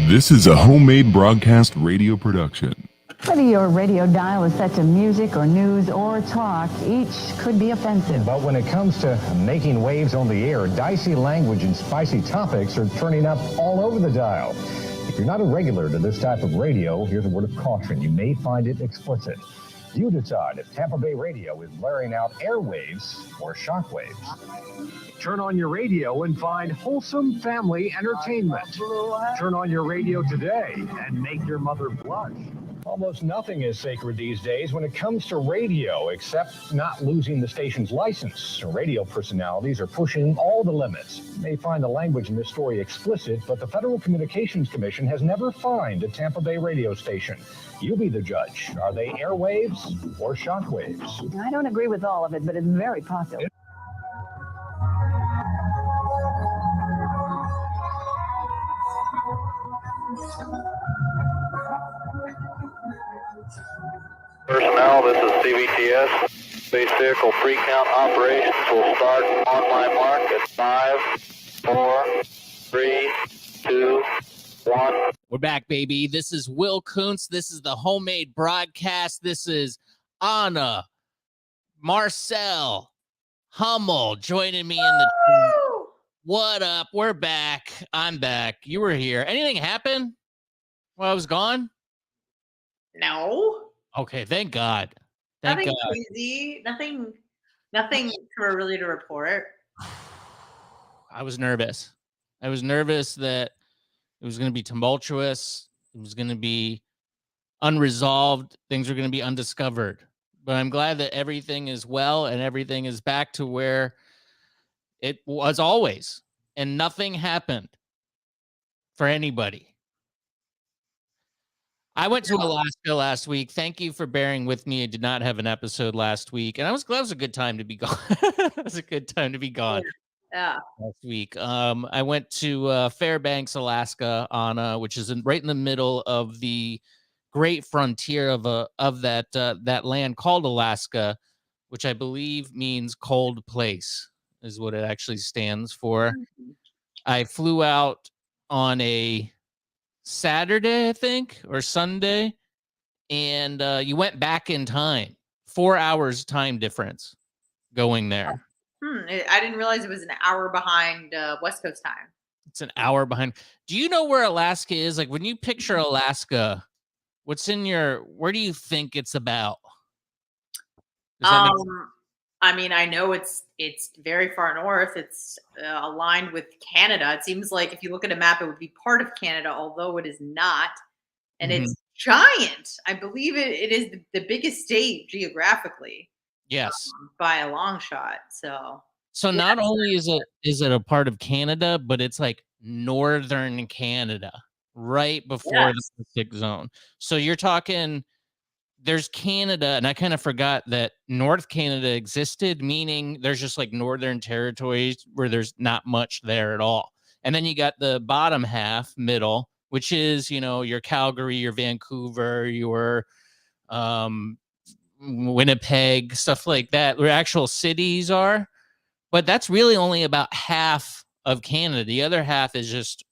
This is a homemade broadcast radio production. Whether your radio dial is set to music or news or talk, each could be offensive. But when it comes to making waves on the air, dicey language and spicy topics are turning up all over the dial. If you're not a regular to this type of radio, here's a word of caution. You may find it explicit. You decide if Tampa Bay radio is blaring out airwaves or shockwaves. Turn on your radio and find wholesome family entertainment. Turn on your radio today and make your mother blush. Almost nothing is sacred these days when it comes to radio, except not losing the station's license. Radio personalities are pushing all the limits. You may find the language in this story explicit, but the Federal Communications Commission has never fined a Tampa Bay radio station. You be the judge. Are they airwaves or shockwaves? I don't agree with all of it, but it's very popular. Personnel, this is CBTS. Space vehicle pre-count operations will start on my mark at 5, 4, 3, 2, 1. We're back, baby. This is Will Kuntz. This is the homemade broadcast. This is Anna, Marcel, Hummel joining me in the team. What up? We're back. I'm back. You were here. Anything happen while I was gone? No. Okay, thank God. Thank Nothing God. crazy. Nothing really to report. I was nervous. I was nervous that it was going to be tumultuous. It was going to be unresolved. Things were going to be undiscovered. But I'm glad that everything is well and everything is back to where it was always. And nothing happened for anybody. I went to Alaska last week. Thank you for bearing with me. I did not have an episode last week, and I was glad it was a good time to be gone. It was a good time to be gone. Yeah. Last week. I went to Fairbanks, Alaska, which is right in the middle of the great frontier of that land called Alaska, which I believe means cold place, is what it actually stands for. Mm-hmm. I flew out on a Saturday, I think, or Sunday, and you went back in time. 4 hours time difference going there. I didn't realize it was an hour behind West Coast time. It's an hour behind. Do you know where Alaska is? Like, when you picture Alaska, where do you think it's about? I mean, I know it's very far north. It's aligned with Canada. It seems like if you look at a map, it would be part of Canada, although it is not. And It's giant. I believe it is the biggest state geographically. Yes. By a long shot. So not only is it a part of Canada, but it's like northern Canada, right before the Pacific zone. So you're talking, there's Canada, and I kind of forgot that North Canada existed, meaning there's just like northern territories where there's not much there at all. And then you got the bottom half, middle, which is, your Calgary, your Vancouver, your Winnipeg, stuff like that, where actual cities are. But that's really only about half of Canada. The other half is just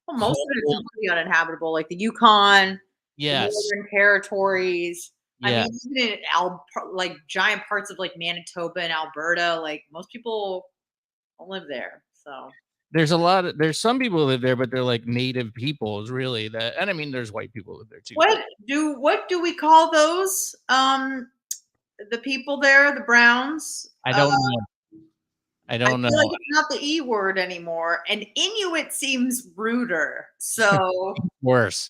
most of it is pretty uninhabitable, like the Yukon, yes, the Northern Territories. Yeah. I mean, even in like giant parts of like Manitoba and Alberta, like most people don't live there. So there's some people who live there, but they're like native peoples, really. And I mean, there's white people who live there too. What do we call those? The people there, the Browns. I don't know. I don't know. Like it's not the E word anymore, and Inuit seems ruder. So worse.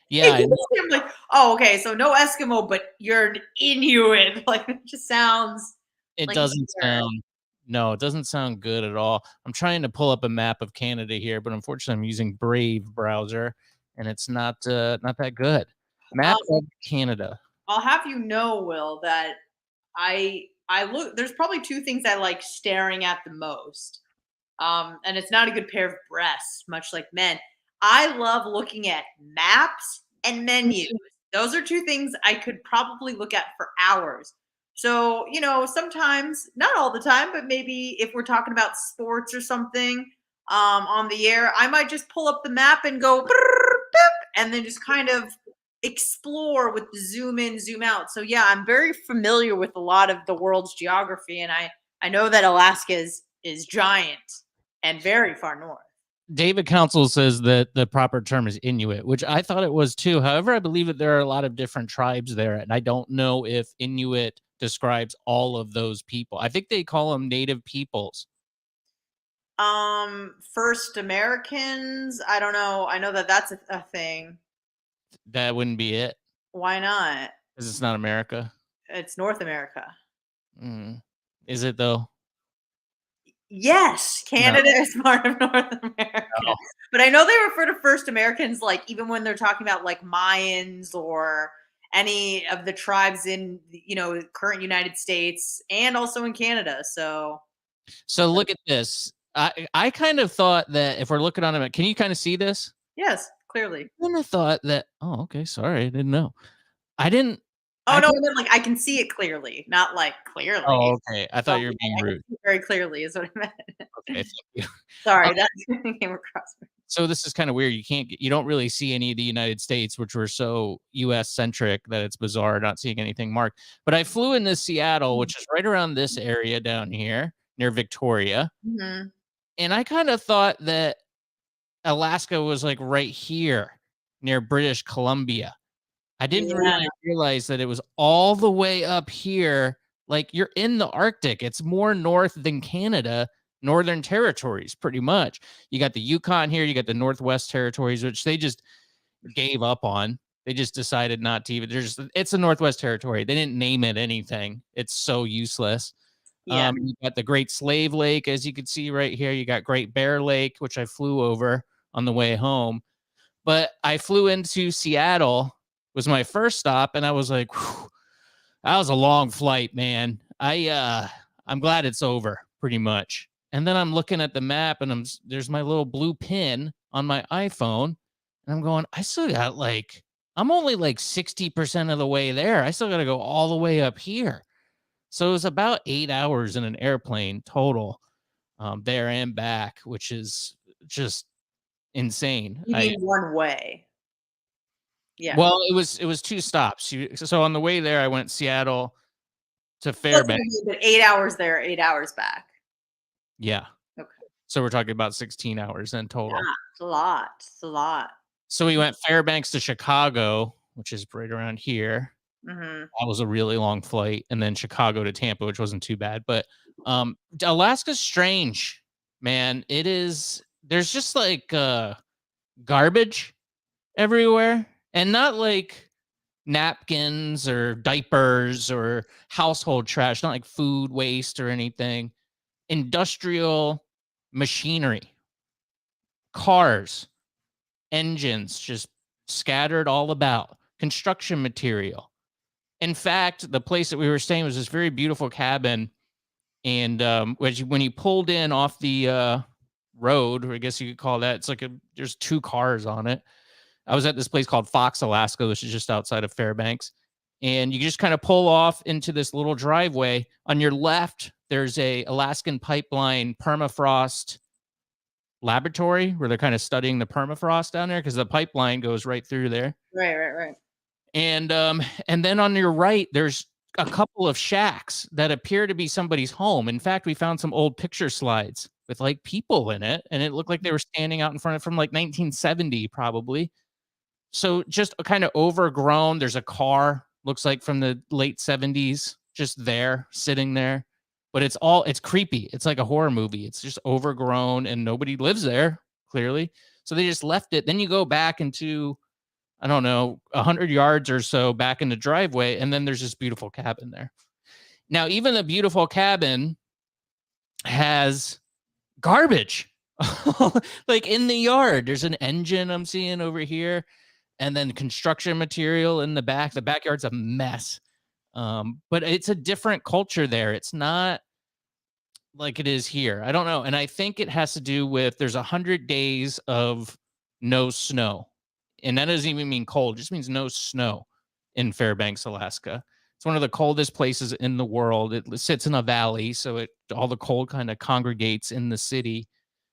Yeah. I'm like, oh, okay. So no Eskimo, but you're an Inuit. Like it just sounds. It doesn't sound good at all. I'm trying to pull up a map of Canada here, but unfortunately, I'm using Brave browser, and it's not that good. Map of Canada. I'll have you know, Will, that I look. There's probably two things I like staring at the most, and it's not a good pair of breasts, much like men. I love looking at maps and menus. Those are two things I could probably look at for hours. So, sometimes, not all the time, but maybe if we're talking about sports or something on the air, I might just pull up the map and go, and then just kind of explore with the zoom in, zoom out. So yeah, I'm very familiar with a lot of the world's geography, and I know that Alaska is giant and very far north. David Council says that the proper term is Inuit, which I thought it was too. However, I believe that there are a lot of different tribes there, and I don't know if Inuit describes all of those people. I think they call them native peoples. First Americans, I don't know. I know that that's a thing. That wouldn't be it. Why not? Because it's not America. It's North America. Is it though? Yes, Canada is part of North America. No. But I know they refer to first Americans, like even when they're talking about like Mayans or any of the tribes in, current United States and also in Canada. So look at this. I kind of thought that if we're looking on it, can you kind of see this? Yes, clearly. I kind of thought that, oh, okay, sorry, I didn't know. I didn't. Oh, no, like I can see it clearly, not like clearly. Oh, okay. I thought you were being rude. Very clearly is what I meant. Okay, thank you. Sorry, that came across me. So this is kind of weird. You don't really see any of the United States, which were so U.S. centric that it's bizarre not seeing anything marked. But I flew into Seattle, which is right around this area down here near Victoria. Mm-hmm. And I kind of thought that Alaska was like right here near British Columbia. I didn't really realize that it was all the way up here. Like you're in the Arctic. It's more north than Canada, Northern Territories, pretty much. You got the Yukon here. You got the Northwest Territories, which they just gave up on. They just decided not to even. It's a Northwest Territory. They didn't name it anything. It's so useless. Yeah. You got the Great Slave Lake, as you can see right here. You got Great Bear Lake, which I flew over on the way home. But I flew into Seattle. Was my first stop, and I was like, whew, that was a long flight, man. I'm glad it's over, pretty much. And then I'm looking at the map, and there's my little blue pin on my iPhone, and I'm going, I still got I'm only 60% of the way there. I still got to go all the way up here. So it was about 8 hours in an airplane total, there and back, which is just insane. You mean one way? Yeah. Well, it was 2 stops. So on the way there, I went Seattle to Fairbanks. But 8 hours there, 8 hours back. Yeah. Okay. So we're talking about 16 hours in total. Yeah, it's a lot. It's a lot. So we went Fairbanks to Chicago, which is right around here. Mm-hmm. That was a really long flight, and then Chicago to Tampa, which wasn't too bad. But Alaska's strange, man. It is. There's just garbage everywhere. And not like napkins or diapers or household trash, not like food waste or anything. Industrial machinery, cars, engines just scattered all about, construction material. In fact, the place that we were staying was this very beautiful cabin. And when you pulled in off the road, or I guess you could call that, it's there's 2 cars on it. I was at this place called Fox, Alaska, which is just outside of Fairbanks. And you just kind of pull off into this little driveway. On your left, there's a Alaskan pipeline permafrost laboratory where they're kind of studying the permafrost down there because the pipeline goes right through there. Right. And then on your right, there's a couple of shacks that appear to be somebody's home. In fact, we found some old picture slides with people in it, and it looked like they were standing out in front of from 1970 probably. So just kind of overgrown. There's a car, looks like from the late 70s, just there, sitting there. But it's creepy. It's like a horror movie. It's just overgrown and nobody lives there, clearly. So they just left it. Then you go back into, I don't know, 100 yards or so back in the driveway, and then there's this beautiful cabin there. Now, even the beautiful cabin has garbage. In the yard. There's an engine I'm seeing over here. And then construction material in the back. The backyard's a mess. But it's a different culture there. It's not like it is here. I don't know. And I think it has to do with there's 100 days of no snow. And that doesn't even mean cold. It just means no snow in Fairbanks, Alaska. It's one of the coldest places in the world. It sits in a valley. So all the cold kind of congregates in the city.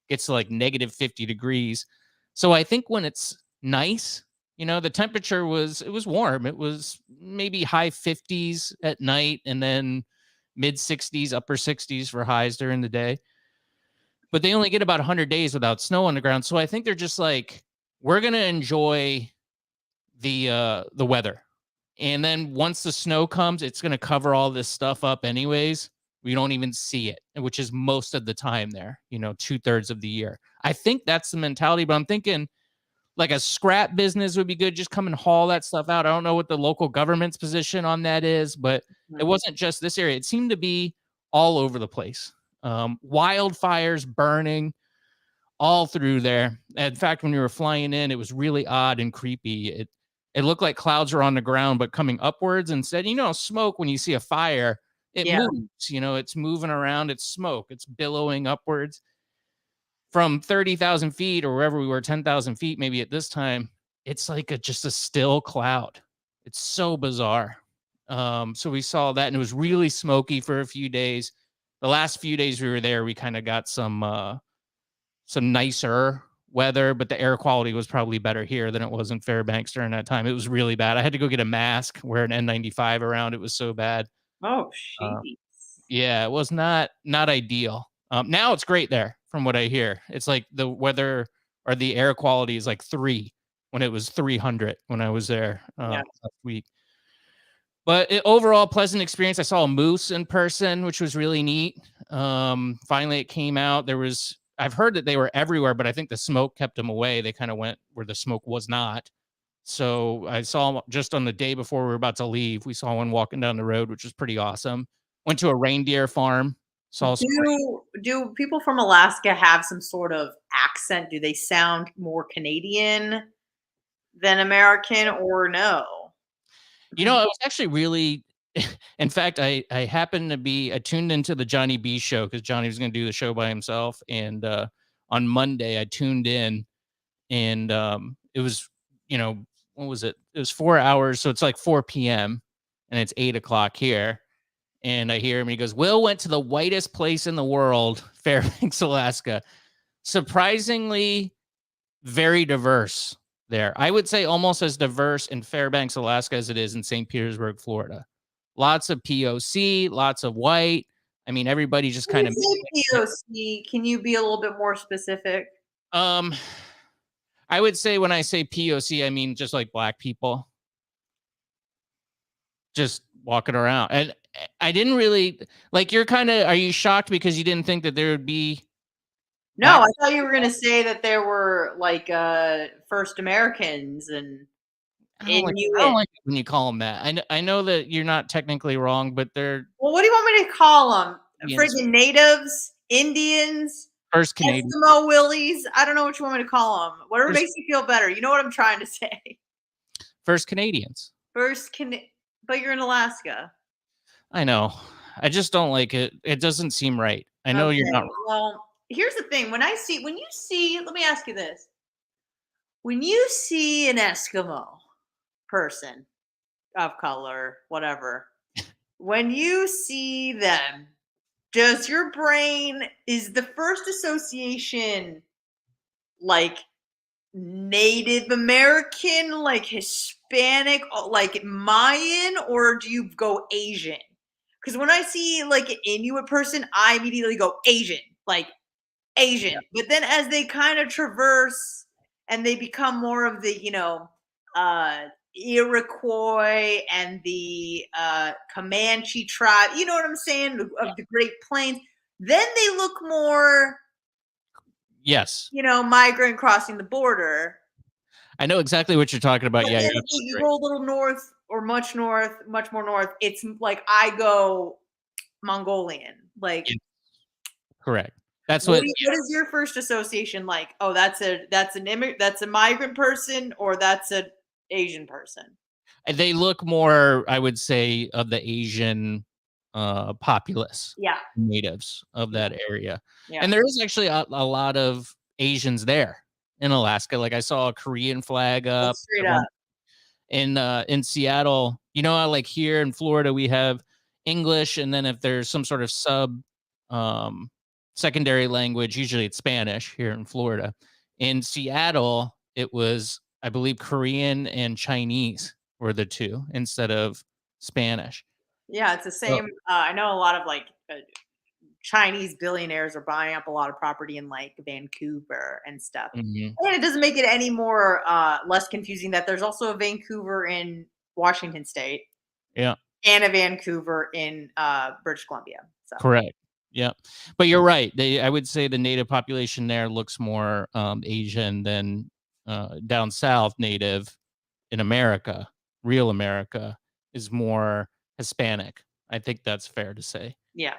Gets to -50 degrees. So I think when it's nice, You know, the temperature was warm. It was maybe high 50s at night and then mid 60s, upper 60s for highs during the day. But they only get about 100 days without snow on the ground. So I think they're just like, we're going to enjoy the weather. And then once the snow comes, it's going to cover all this stuff up anyways. We don't even see it, which is most of the time there, you know, 2/3 of the year. I think that's the mentality, but I'm thinking like a scrap business would be good. Just come and haul that stuff out. I don't know what the local government's position on that is, but it wasn't just this area. It seemed to be all over the place. Wildfires burning all through there. In fact, when we were flying in, it was really odd and creepy. It looked like clouds were on the ground, but coming upwards instead. You know, smoke, when you see a fire, it moves, you know, it's moving around. It's smoke. It's billowing upwards from 30,000 feet or wherever we were, 10,000 feet, maybe at this time. It's like just a still cloud. It's so bizarre. So we saw that, and it was really smoky for a few days. The last few days we were there, we kind of got some nicer weather, but the air quality was probably better here than it was in Fairbanks during that time. It was really bad. I had to go get a mask, wear an N95 around. It was so bad. Oh, jeez. Yeah, it was not ideal. Now it's great there, from what I hear. It's like the weather or the air quality is like 3 when it was 300 when I was there last week. But overall, pleasant experience. I saw a moose in person, which was really neat. Finally, it came out. I've heard that they were everywhere, but I think the smoke kept them away. They kind of went where the smoke was not. So I saw them just on the day before we were about to leave. We saw one walking down the road, which was pretty awesome. Went to a reindeer farm. Do people from Alaska have some sort of accent? Do they sound more Canadian than American, or no? You know, it was actually really, in fact, I tuned into the Johnny B show because Johnny was going to do the show by himself. And on Monday, I tuned in, and it was, you know, what was it? It was 4 hours. So it's like 4 p.m. and it's 8 o'clock here. And I hear him, and he goes, Will went to the whitest place in the world, Fairbanks, Alaska. Surprisingly, very diverse there. I would say almost as diverse in Fairbanks, Alaska as it is in St. Petersburg, Florida. Lots of POC, lots of white. I mean, everybody just kind of POC. Can you be a little bit more specific? I would say when I say POC, I mean just like black people just walking around. And I didn't really like, are you shocked because you didn't think that there would be? No, I thought you were going to say that there were like first Americans and Inuit. I don't like it when you call them that. I know that you're not technically wrong, but they're. Well, what do you want me to call them? Friggin' natives, Indians, first Canadian, Eskimo Willies. I don't know what you want me to call them. Whatever makes you feel better. You know what I'm trying to say. First Canadians. But you're in Alaska. I know. I just don't like it. It doesn't seem right. I know you're not. Well, here's the thing. Let me ask you this. When you see an Eskimo person of color, whatever, when you see them, is the first association like Native American, like Hispanic, like Mayan, or do you go Asian? Because when I see like an Inuit person, I immediately go Asian, like Asian. Yeah. But then as they kind of traverse and they become more of the, Iroquois and the Comanche tribe, you know what I'm saying, of the Great Plains, then they look more, yes, migrant crossing the border. I know exactly what you're talking about. Yeah, you go a little north or much more north. It's like I go Mongolian, like. Yeah. Correct. That's what is your first association like? Oh, that's a migrant person, or that's an Asian person? They look more, I would say, of the Asian populace. Yeah. Natives of that area. Yeah. And there is actually a lot of Asians there in Alaska. Like I saw a Korean flag up. Straight up. In Seattle, like here in Florida, we have English, and then if there's some sort of secondary language, usually it's Spanish here in Florida. In Seattle, it was I believe Korean and Chinese were the two instead of Spanish. Yeah, it's the same. I know a lot of like Chinese billionaires are buying up a lot of property in like Vancouver and stuff. Mhm. And it doesn't make it any more less confusing that there's also a Vancouver in Washington State Yeah, and a Vancouver in British Columbia. So correct. Yeah, but you're right. I would say the native population there looks more Asian than down south. Native in America, real America, is more Hispanic. I think that's fair to say. yeah,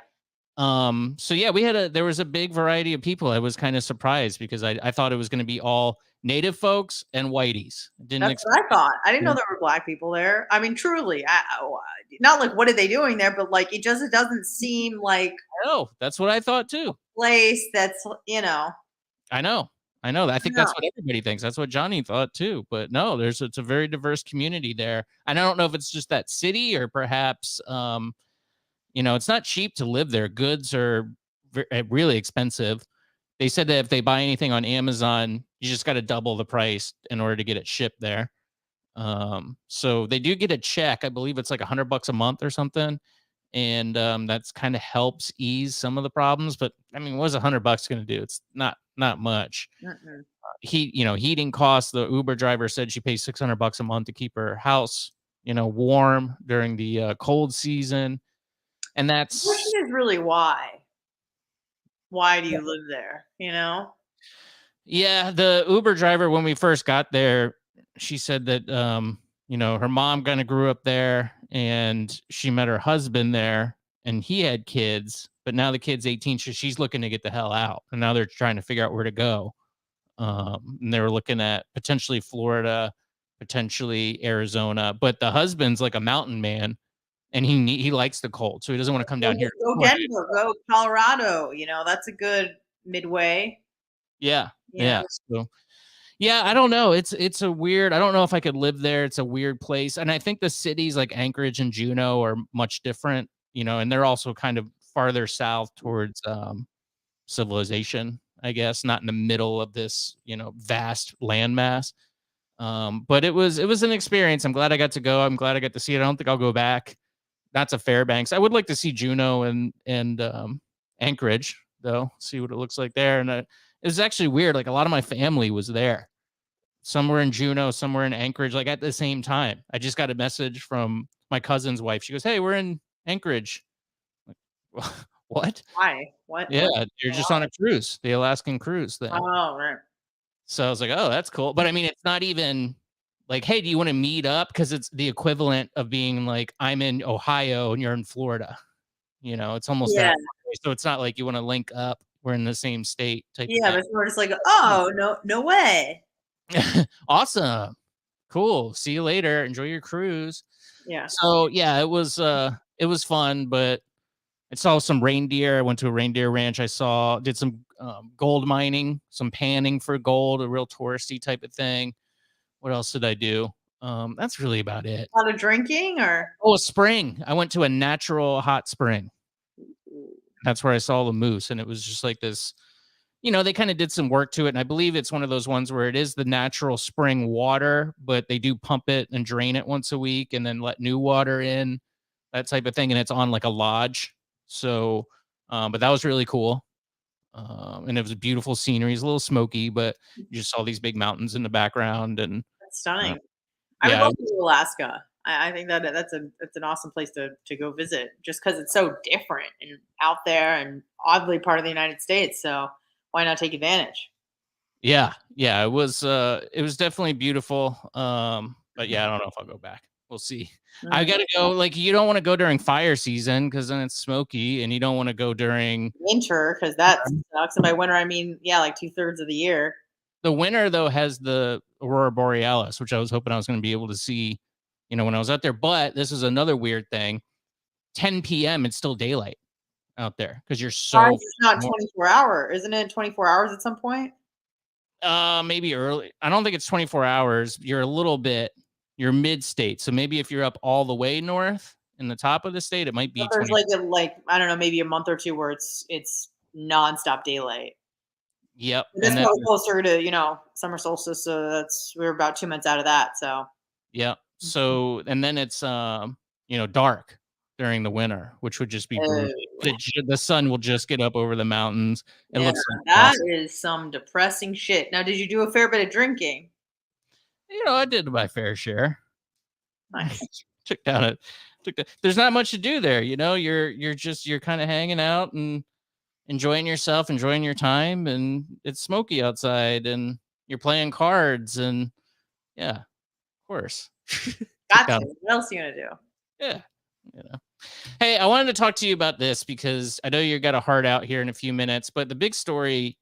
So yeah, there was a big variety of people. I was kind of surprised because I thought it was going to be all native folks and whiteys. Didn't that's expect. what I thought. I didn't know there were black people there. I mean, truly, not like what are they doing there, but like it doesn't seem like Oh, that's what I thought too. a place that's I know. I know. I think No. that's what everybody thinks. That's what Johnny thought too. But no, it's a very diverse community there. And I don't know if it's just that city or perhaps it's not cheap to live there. Goods are really expensive. They said that if they buy anything on Amazon, you just got to double the price in order to get it shipped there. So they do get a check. I believe it's like $100 a month or something. And that's kind of helps ease some of the problems. But I mean, what's $100 going to do? It's not much. Mm-mm. Heating costs. The Uber driver said she pays $600 a month to keep her house, warm during the cold season. And The that's question is really why. Why do you live there? yeah. The Uber driver, when we first got there, she said that her mom kind of grew up there and she met her husband there and he had kids, but now the kid's 18, so she's looking to get the hell out. And now they're trying to figure out where to go. And they were looking at potentially Florida, potentially Arizona, but the husband's like a mountain man and he likes the cold, so he doesn't want to come down here. Go Denver, go Colorado. That's a good midway. Yeah. So yeah, I don't know. It's a weird. I don't know if I could live there. It's a weird place, and I think the cities like Anchorage and Juneau are much different. And they're also kind of farther south towards civilization, I guess, not in the middle of this vast landmass. But it was an experience. I'm glad I got to go. I'm glad I got to see it. I don't think I'll go back. Not to Fairbanks. I would like to see Juneau and Anchorage though. See what it looks like there. And it was actually weird. Like a lot of my family was there. Some were in Juneau, some were in Anchorage, like at the same time. I just got a message from my cousin's wife. She goes, "Hey, we're in Anchorage." Like, what? Why? What? Yeah, you're just on a cruise, the Alaskan cruise thing. Oh, right. So I was like, "Oh, that's cool." But I mean, it's not even like, "Hey, do you want to meet up?" Because it's the equivalent of being like, I'm in Ohio and you're in Florida. It's almost that way. So it's not like you want to link up. We're in the same state type Yeah, of but we're just like, oh, no way. thing. Awesome. Cool. See you later. Enjoy your cruise. Yeah. So yeah, it was fun, but I saw some reindeer. I went to a reindeer ranch. Did some gold mining, some panning for gold, a real touristy type of thing. What else did I do? That's really about it. A lot of drinking or? Oh, a spring. I went to a natural hot spring. That's where I saw the moose. And it was just like this, they kind of did some work to it. And I believe it's one of those ones where it is the natural spring water, but they do pump it and drain it once a week and then let new water in, that type of thing. And it's on like a lodge. So, but that was really cool. And it was beautiful scenery. It's a little smoky, but you just saw these big mountains in the background. And That's stunning. yeah. I would love to go to Alaska. I think that's an awesome place to go visit just because it's so different and out there and oddly part of the United States. So why not take advantage? Yeah. It was definitely beautiful. But yeah, I don't know if I'll go back. We'll see. I gotta go. Like, you don't want to go during fire season because then it's smoky, and you don't want to go during winter because that sucks. And by winter, I mean like 2/3 of the year. The winter though has the aurora borealis, which I was hoping I was going to be able to see, when I was out there. But this is another weird thing. 10 p.m. it's still daylight out there because you're so. It's not 24 hour, isn't it? 24 hours at some point. Maybe early. I don't think it's 24 hours. You're a little bit. You're mid-state, so maybe if you're up all the way north in the top of the state, it might be. There's like I don't know, maybe a month or two where it's nonstop daylight. Yep. This And then, was closer to, summer solstice, so we're about 2 months out of that. So yep. So, and then it's, dark during the winter, which would just be brutal. The sun will just get up over the mountains. It yeah, looks like that awesome. is some depressing shit. Now, did you do a fair bit of drinking? I did my fair share. Nice. There's not much to do there. You're kind of hanging out and enjoying yourself, enjoying your time, and it's smoky outside and you're playing cards and yeah, of course. Gotcha. What else are you gonna do? Yeah. Hey, I wanted to talk to you about this because I know you got a heart out here in a few minutes, but the big story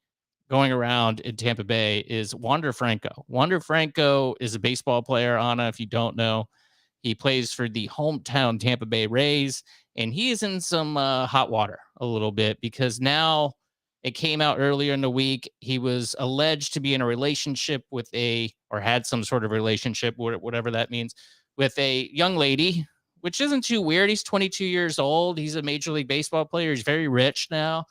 going around in Tampa Bay is Wander Franco. Wander Franco is a baseball player, Anna, if you don't know. He plays for the hometown Tampa Bay Rays, and he is in some hot water a little bit because now it came out earlier in the week. He was alleged to be in a relationship or had some sort of relationship, whatever that means, with a young lady, which isn't too weird. He's 22 years old. He's a Major League Baseball player. He's very rich now.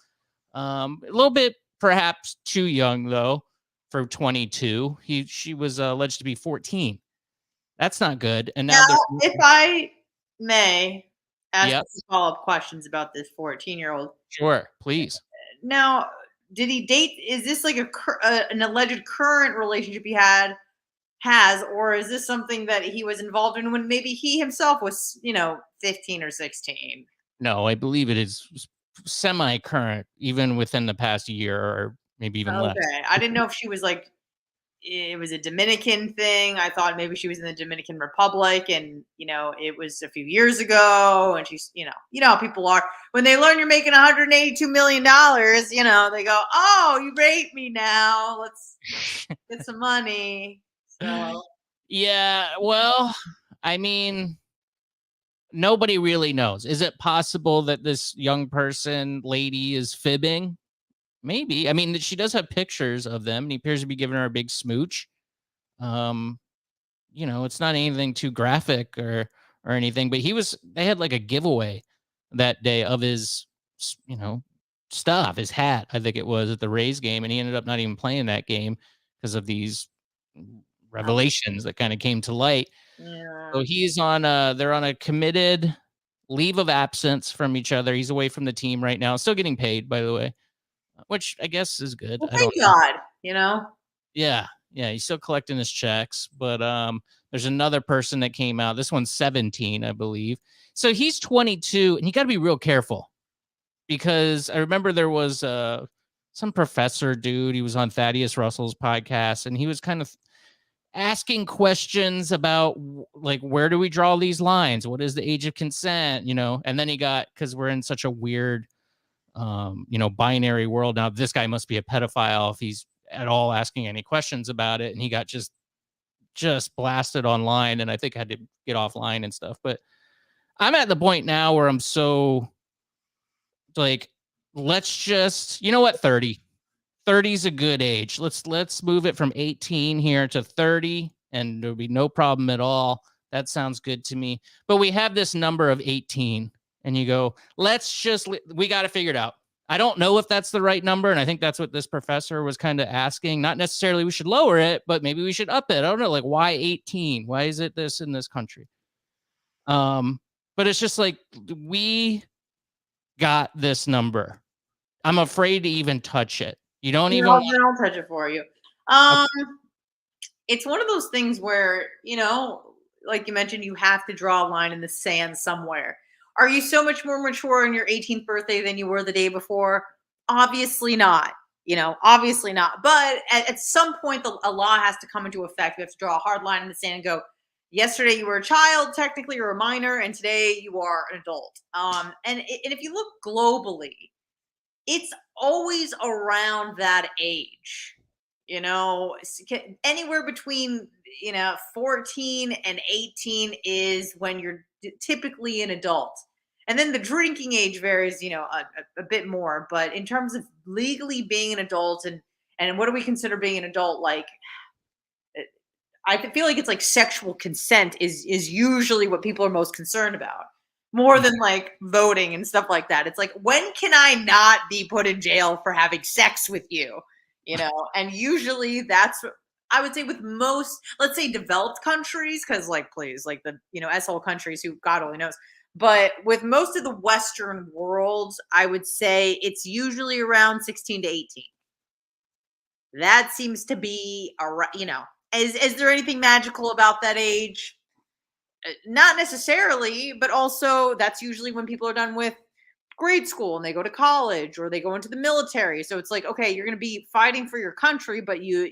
A little bit perhaps too young, though, for 22. She was alleged to be 14. That's not good. And now, if I may ask Yep. some follow-up questions about this 14-year-old. Sure, please. Now, did he date? Is this like an alleged current relationship he has, or is this something that he was involved in when maybe he himself was, 15 or 16? No, I believe it is semi-current, even within the past year or maybe even less. Okay, I didn't know if she was like, it was a Dominican thing. I thought maybe she was in the Dominican Republic and, it was a few years ago and she's, how people are when they learn you're making $182 million, they go, oh, you rape me now. Let's get some money. So, yeah, well, I mean, nobody really knows. Is it possible that this young lady is fibbing? Maybe. I mean, she does have pictures of them, and he appears to be giving her a big smooch. It's not anything too graphic or anything, but they had like a giveaway that day of his, stuff, his hat, I think it was, at the Rays game, and he ended up not even playing that game because of these revelations that kind of came to light. yeah. So they're on a committed leave of absence from each other. He's away from the team right now, still getting paid, by the way. Which I guess is good. Well, thank God, Yeah, he's still collecting his checks, but there's another person that came out. This one's 17, I believe. So he's 22, and you got to be real careful because I remember there was some professor dude. He was on Thaddeus Russell's podcast, and he was kind of asking questions about like, where do we draw these lines? What is the age of consent? And then because we're in such a weird binary world now, this guy must be a pedophile if he's at all asking any questions about it, and he got just blasted online, and I think had to get offline and stuff. But I'm at the point now where I'm so like, let's just, 30 is a good age. Let's move it from 18 here to 30 and there'll be no problem at all. That sounds good to me. But we have this number of 18 and you go, we got to figure it out. I don't know if that's the right number. And I think that's what this professor was kind of asking. Not necessarily we should lower it, but maybe we should up it. I don't know. Like, why 18? Why is it this in this country? But it's just like, we got this number. I'm afraid to even touch it. You don't even. I'll touch it for you. Okay. It's one of those things where, like you mentioned, you have to draw a line in the sand somewhere. Are you so much more mature on your 18th birthday than you were the day before? Obviously not. Obviously not. But at some point, a law has to come into effect. We have to draw a hard line in the sand and go, yesterday you were a child, technically you're a minor, and today you are an adult. And if you look globally, it's always around that age. Anywhere between 14 and 18 is when you're typically an adult, and then the drinking age varies a bit more. But in terms of legally being an adult and what do we consider being an adult, like, I feel like it's like sexual consent is usually what people are most concerned about, more than like voting and stuff like that. It's like, when can I not be put in jail for having sex with you? And usually that's I would say with most, let's say, developed countries, because please, the asshole countries who God only knows. But with most of the Western world, I would say it's usually around 16 to 18. That seems to be Is there anything magical about that age? Not necessarily, but also that's usually when people are done with grade school and they go to college or they go into the military. So it's like, okay, you're going to be fighting for your country, but you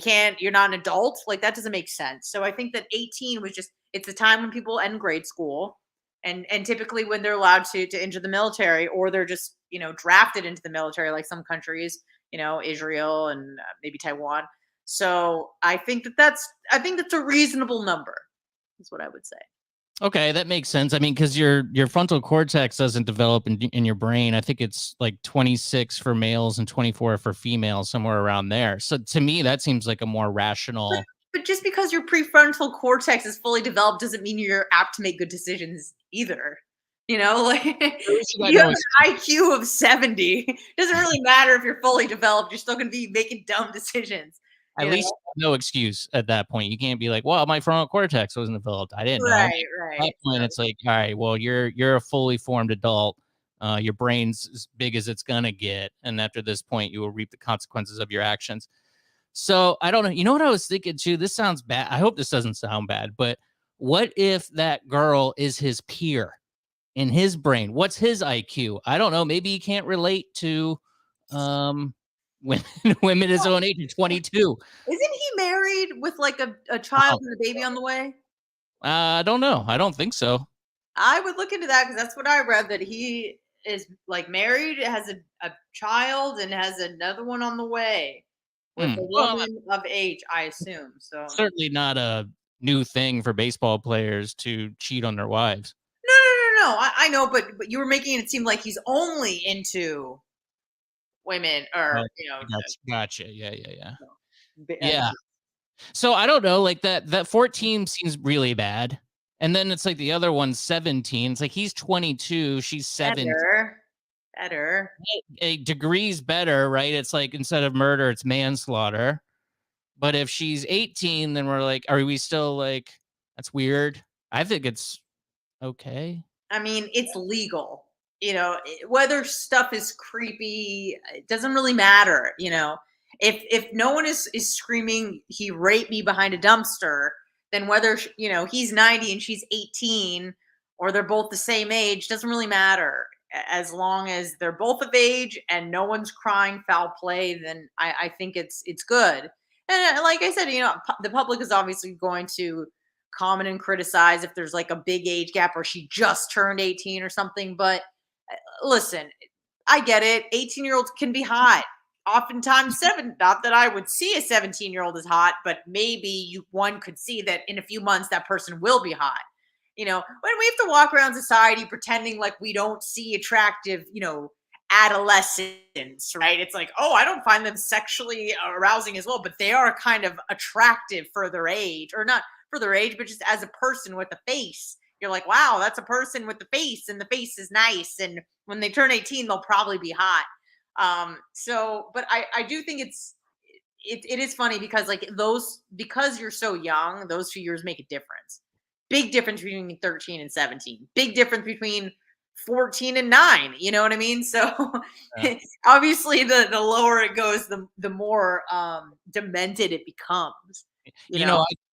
can't, you're not an adult. Like that doesn't make sense. So I think that 18 was just, it's the time when people end grade school and typically when they're allowed to enter the military, or they're just, drafted into the military, like some countries, Israel and maybe Taiwan. So I think that's a reasonable number is what I would say. Okay, that makes sense. I mean, because your frontal cortex doesn't develop in your brain. I think it's like 26 for males and 24 for females, somewhere around there. So to me, that seems like a more rational. But just because your prefrontal cortex is fully developed doesn't mean you're apt to make good decisions either. You have an IQ of 70. Doesn't really matter if you're fully developed. You're still going to be making dumb decisions. At least no excuse at that point. You can't be like, well, my frontal cortex wasn't developed. I didn't know. Right. At that point, it's like, all right, well, you're a fully formed adult. Your brain's as big as it's gonna get, and after this point, you will reap the consequences of your actions. So I don't know. You know what I was thinking too? This sounds bad. I hope this doesn't sound bad, but what if that girl is his peer in his brain? What's his IQ? I don't know. Maybe he can't relate to women his own age, 22. Isn't he married with like a child and a baby on the way? I don't know. I don't think so. I would look into that because that's what I read, that he is married, has a child, and has another one on the way with a woman of age, I assume. So certainly not a new thing for baseball players to cheat on their wives. No. I know, but you were making it seem like he's only into women, or Gotcha. Yeah. So I don't know, like that 14 seems really bad, and then it's like the other one's 17. It's like he's 22, she's 17. Better. A degree's better, right? It's like instead of murder, it's manslaughter. But if she's 18, then we're like, are we still like, that's weird? I think it's okay. I mean, it's legal. Whether stuff is creepy, it doesn't really matter. If no one is screaming, he raped me behind a dumpster, then whether, he's 90 and she's 18, or they're both the same age, doesn't really matter. As long as they're both of age and no one's crying foul play, then I think it's good. And like I said, the public is obviously going to comment and criticize if there's like a big age gap or she just turned 18 or something. But listen, I get it. 18-year-olds can be hot. Oftentimes, not that I would see a 17-year-old as hot, but maybe one could see that in a few months that person will be hot. When we have to walk around society pretending like we don't see attractive, adolescents, right? It's like, oh, I don't find them sexually arousing as well, but they are kind of attractive for their age, or not for their age, but just as a person with a face. You're like, wow, that's a person with the face, and the face is nice. And when they turn 18, they'll probably be hot. But I do think it is funny because because you're so young, those 2 years make a difference. Big difference between 13 and 17. Big difference between 14 and 9. You know what I mean? So obviously the lower it goes, the more demented it becomes.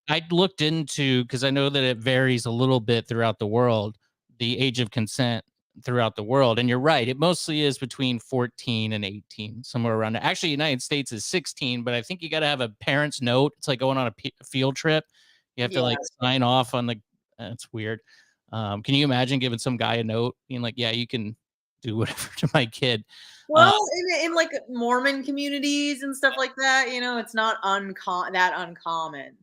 I looked into, because I know that it varies a little bit throughout the world, the age of consent throughout the world. And you're right. It mostly is between 14 and 18, somewhere around there. Actually, United States is 16, but I think you got to have a parent's note. It's like going on a field trip. You have to sign off on that's weird. Can you imagine giving some guy a note being like, yeah, you can do whatever to my kid? Well, in like Mormon communities and stuff like that, it's not that uncommon.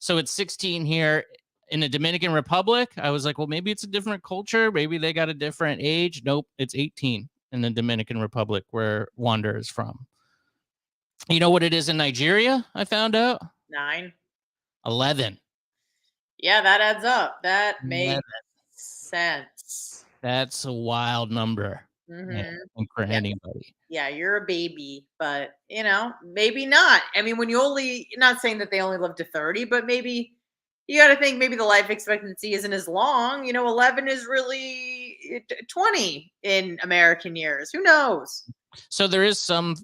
So it's 16 here. In the Dominican Republic, I was like, well, maybe it's a different culture. Maybe they got a different age. Nope, it's 18 in the Dominican Republic, where Wander is from. You know what it is in Nigeria? I found out 9. 11. Yeah, that adds up. That makes sense. That's a wild number. Mm-hmm. And for Yeah. anybody. Yeah, you're a baby, but maybe not. I mean, when not saying that they only live to 30, but maybe you got to think maybe the life expectancy isn't as long. 11 is really 20 in American years. Who knows? So there is some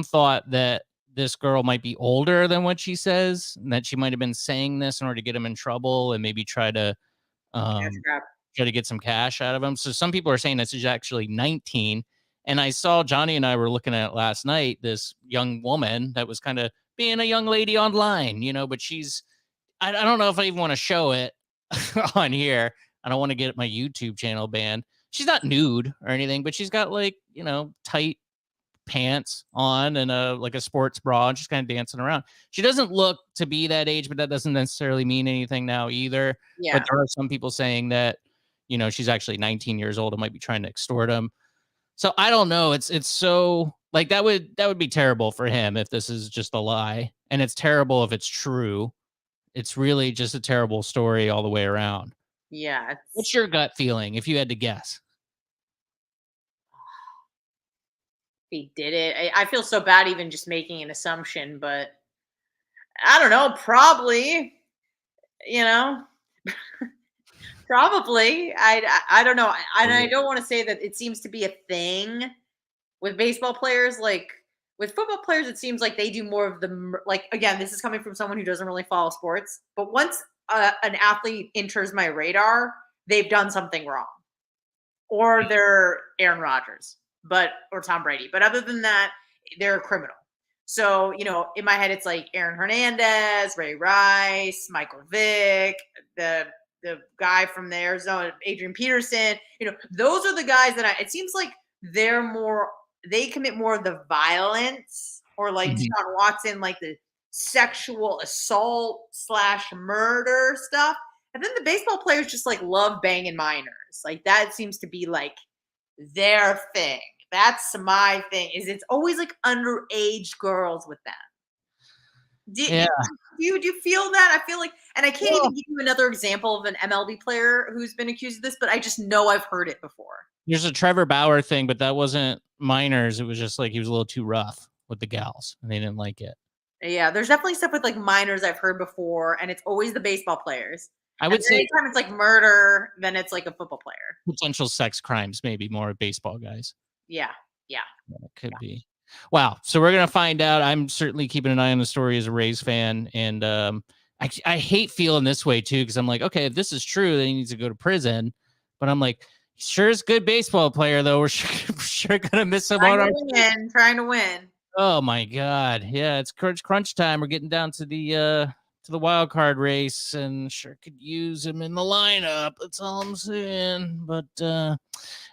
thought that this girl might be older than what she says, and that she might have been saying this in order to get him in trouble and maybe try to get some cash out of him. So some people are saying that she's actually 19. And I saw Johnny and I were looking at it last night, this young woman that was kind of being a young lady online, but I don't know if I even want to show it on here. I don't want to get my YouTube channel banned. She's not nude or anything, but she's got tight pants on and a sports bra, and she's kind of dancing around. She doesn't look to be that age, but that doesn't necessarily mean anything now either. Yeah. But there are some people saying that, she's actually 19 years old and might be trying to extort him. So I don't know. It's so that would be terrible for him if this is just a lie, and it's terrible if it's true. It's really just a terrible story all the way around. Yeah. What's your gut feeling if you had to guess? He did it. I feel so bad even just making an assumption, but I don't know. Probably, probably. I don't know. I don't want to say that it seems to be a thing with baseball players. Like with football players, it seems like they do more of the again, this is coming from someone who doesn't really follow sports. But once an athlete enters my radar, they've done something wrong, or they're Aaron Rodgers, or Tom Brady. But other than that, they're a criminal. So, in my head, it's like Aaron Hernandez, Ray Rice, Michael Vick, the guy from the Arizona, Adrian Peterson. Those are the guys that it seems like they commit more of the violence, or like Deshaun Watson, like the sexual assault / murder stuff. And then the baseball players just love banging minors. Like that seems to be their thing. That's my thing. Is it's always underage girls with them. Do you feel that? I feel and I can't even give you another example of an MLB player who's been accused of this, but I just know I've heard it before. There's a Trevor Bauer thing, but that wasn't minors. It was just he was a little too rough with the gals, and they didn't like it. Yeah, there's definitely stuff with minors I've heard before, and it's always the basebal players. I would say anytime it's murder, then it's a football player. Potential sex crimes, maybe more baseball guys. Yeah. It could be. Wow. So we're going to find out. I'm certainly keeping an eye on the story as a Rays fan. And I hate feeling this way, too, because I'm like, okay, if this is true, then he needs to go to prison. But I'm like, sure is a good baseball player, though. We're sure going to miss him on trying to win. Oh, my God. Yeah, it's crunch time. We're getting down to the wild card race, and sure could use him in the lineup. That's all I'm saying. But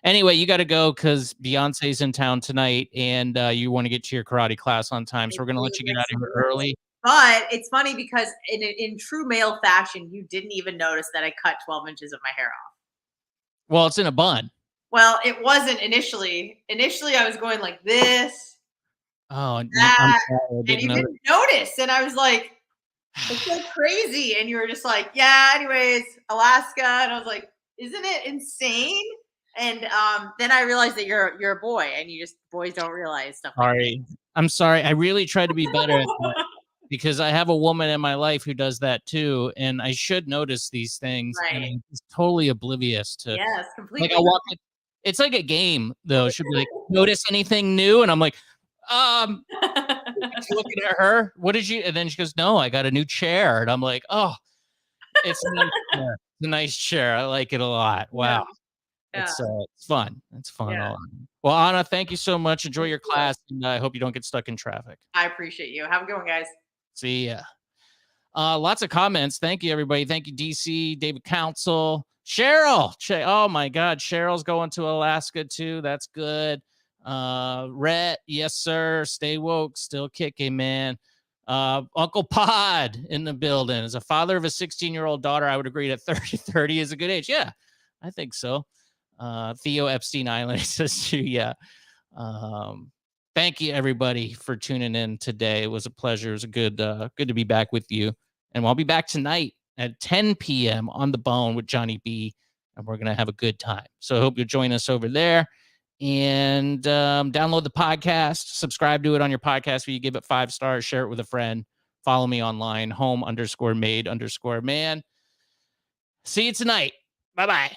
anyway, you got to go because Beyonce's in town tonight, and you want to get to your karate class on time. So we're going to let you get out of here early. But it's funny because in true male fashion, you didn't even notice that I cut 12 inches of my hair off. Well, it's in a bun. Well, it wasn't initially. Initially, I was going like this. Oh, that, and you didn't notice. And I was like, it's so crazy. And you were just like, yeah, anyways, Alaska. And I was like, isn't it insane? And then I realized that you're a boy, and boys don't realize stuff. Sorry. I'm sorry. I really tried to be better at that because I have a woman in my life who does that too, and I should notice these things. Right. And I'm just totally oblivious to. Yes, completely. It's like a game, though. She'll be like, notice anything new? And I'm like, looking at her. What did you? And then she goes, no, I got a new chair. And I'm like, oh, it's a nice chair. It's a nice chair. I like it a lot. Wow. Yeah. It's fun. It's fun. Yeah. Well, Anna, thank you so much. Enjoy your class, and I hope you don't get stuck in traffic. I appreciate you. Have a good one, guys. See ya. Lots of comments. Thank you, everybody. Thank you, DC, David Council, Cheryl. Oh my God, Cheryl's going to Alaska too. That's good. Rhett, yes sir. Stay woke, still kicking, man. Uncle Pod in the building. As a father of a 16-year-old daughter, I would agree that 30 is a good age. Yeah, I think so. Theo Epstein Island says too. Yeah. Thank you everybody for tuning in today. It was a pleasure. It was a good to be back with you. And I'll be back tonight at 10 p.m. on The Bone with Johnny B. And we're going to have a good time. So I hope you'll join us over there. And download the podcast, subscribe to it on your podcast feed, give it 5 stars, share it with a friend. Follow me online, home_made_man. See you tonight. Bye-bye.